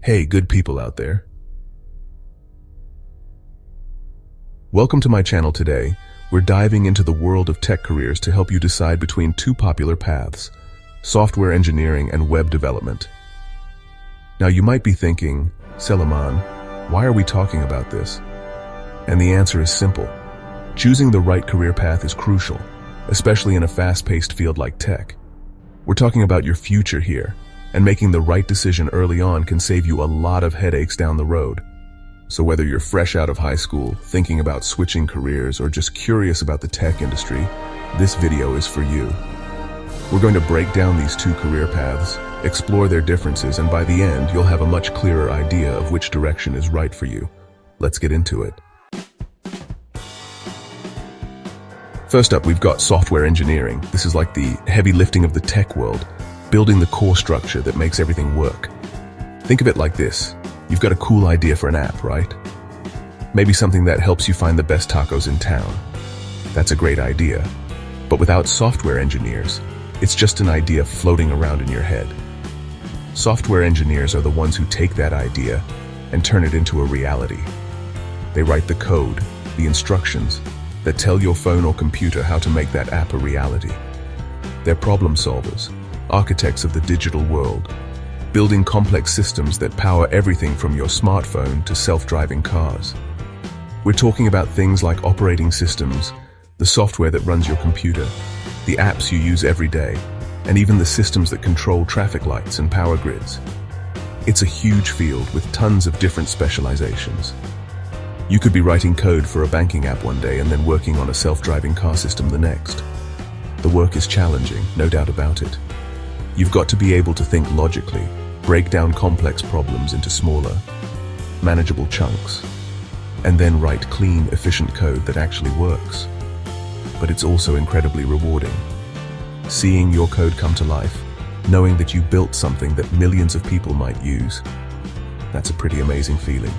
Hey, good people out there. Welcome to my channel today. We're diving into the world of tech careers to help you decide between two popular paths, software engineering and web development. Now you might be thinking, Selaman, why are we talking about this? And the answer is simple. Choosing the right career path is crucial, especially in a fast-paced field like tech. We're talking about your future here, and making the right decision early on can save you a lot of headaches down the road. So whether you're fresh out of high school, thinking about switching careers, or just curious about the tech industry, this video is for you. We're going to break down these two career paths, explore their differences, and by the end, you'll have a much clearer idea of which direction is right for you. Let's get into it. First up, we've got software engineering. This is like the heavy lifting of the tech world, building the core structure that makes everything work. Think of it like this. You've got a cool idea for an app, right? Maybe something that helps you find the best tacos in town. That's a great idea. But without software engineers, it's just an idea floating around in your head. Software engineers are the ones who take that idea and turn it into a reality. They write the code, the instructions, that tell your phone or computer how to make that app a reality. They're problem solvers, architects of the digital world, building complex systems that power everything from your smartphone to self-driving cars. We're talking about things like operating systems, the software that runs your computer, the apps you use every day, and even the systems that control traffic lights and power grids. It's a huge field with tons of different specializations. You could be writing code for a banking app one day and then working on a self-driving car system the next. The work is challenging, no doubt about it. You've got to be able to think logically, break down complex problems into smaller, manageable chunks, and then write clean, efficient code that actually works. But it's also incredibly rewarding. Seeing your code come to life, knowing that you built something that millions of people might use, that's a pretty amazing feeling.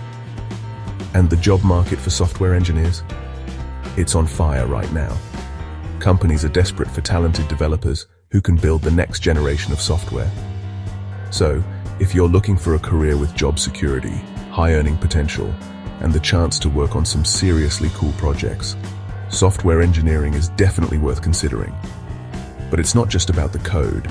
And the job market for software engineers? It's on fire right now. Companies are desperate for talented developers who can build the next generation of software. So, if you're looking for a career with job security, high earning potential, and the chance to work on some seriously cool projects, software engineering is definitely worth considering. But it's not just about the code.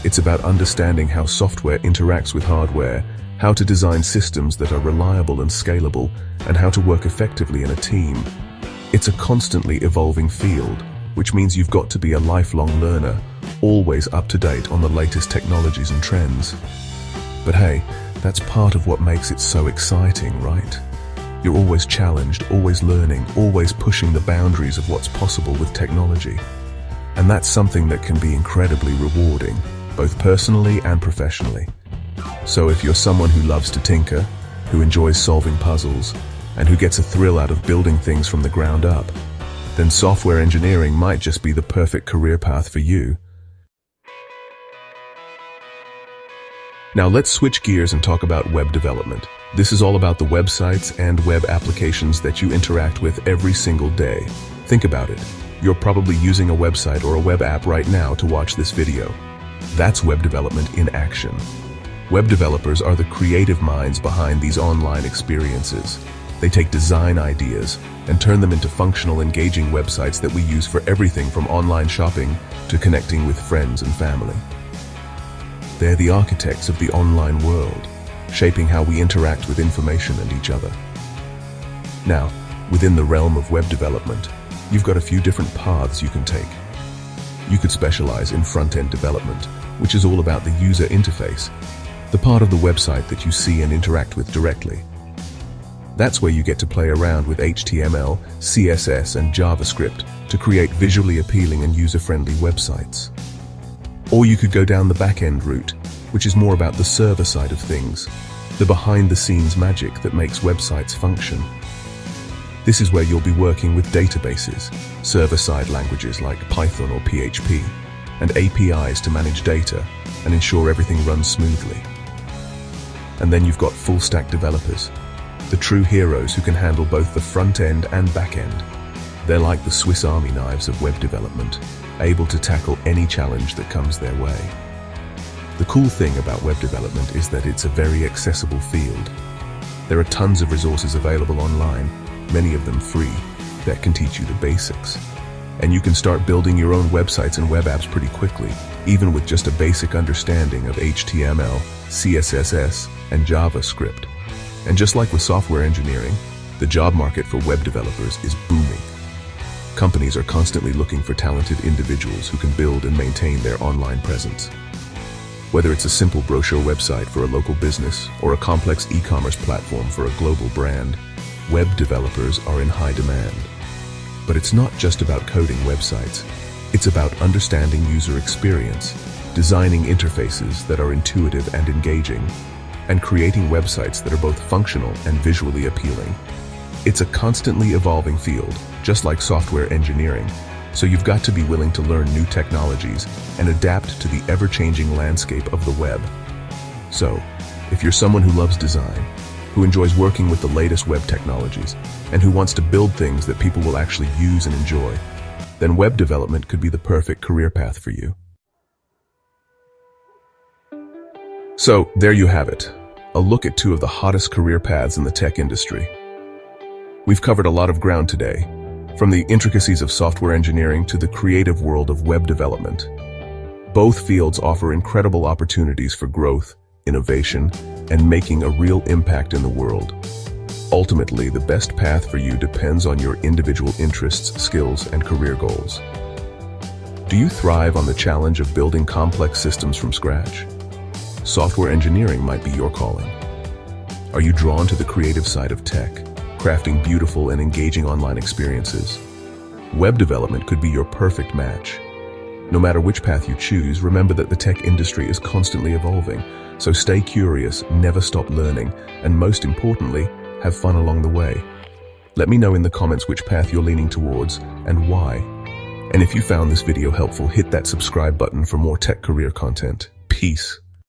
It's about understanding how software interacts with hardware, how to design systems that are reliable and scalable, and how to work effectively in a team. It's a constantly evolving field, which means you've got to be a lifelong learner, always up to date on the latest technologies and trends. But hey, that's part of what makes it so exciting, right? You're always challenged, always learning, always pushing the boundaries of what's possible with technology. And that's something that can be incredibly rewarding, both personally and professionally. So if you're someone who loves to tinker, who enjoys solving puzzles, and who gets a thrill out of building things from the ground up, then software engineering might just be the perfect career path for you. Now let's switch gears and talk about web development. This is all about the websites and web applications that you interact with every single day. Think about it. You're probably using a website or a web app right now to watch this video. That's web development in action. Web developers are the creative minds behind these online experiences. They take design ideas and turn them into functional, engaging websites that we use for everything from online shopping to connecting with friends and family. They're the architects of the online world, shaping how we interact with information and each other. Now, within the realm of web development, you've got a few different paths you can take. You could specialize in front-end development, which is all about the user interface, the part of the website that you see and interact with directly. That's where you get to play around with HTML, CSS, and JavaScript to create visually appealing and user-friendly websites. Or you could go down the back-end route, which is more about the server side of things, the behind-the-scenes magic that makes websites function. This is where you'll be working with databases, server-side languages like Python or PHP, and APIs to manage data and ensure everything runs smoothly. And then you've got full-stack developers, the true heroes who can handle both the front end and back end. They're like the Swiss Army knives of web development, able to tackle any challenge that comes their way. The cool thing about web development is that it's a very accessible field. There are tons of resources available online, many of them free, that can teach you the basics. And you can start building your own websites and web apps pretty quickly, even with just a basic understanding of HTML, CSS, and JavaScript. And just like with software engineering, the job market for web developers is booming. Companies are constantly looking for talented individuals who can build and maintain their online presence. Whether it's a simple brochure website for a local business or a complex e-commerce platform for a global brand, web developers are in high demand. But it's not just about coding websites. It's about understanding user experience, designing interfaces that are intuitive and engaging, and creating websites that are both functional and visually appealing. It's a constantly evolving field, just like software engineering, so you've got to be willing to learn new technologies and adapt to the ever-changing landscape of the web. So, if you're someone who loves design, who enjoys working with the latest web technologies, and who wants to build things that people will actually use and enjoy, then web development could be the perfect career path for you. So, there you have it, a look at two of the hottest career paths in the tech industry. We've covered a lot of ground today, from the intricacies of software engineering to the creative world of web development. Both fields offer incredible opportunities for growth, innovation, and making a real impact in the world. Ultimately, the best path for you depends on your individual interests, skills, and career goals. Do you thrive on the challenge of building complex systems from scratch? Software engineering might be your calling. Are you drawn to the creative side of tech, crafting beautiful and engaging online experiences? Web development could be your perfect match. No matter which path you choose, remember that the tech industry is constantly evolving, so stay curious, never stop learning, and most importantly, have fun along the way. Let me know in the comments which path you're leaning towards and why. And if you found this video helpful, hit that subscribe button for more tech career content. Peace.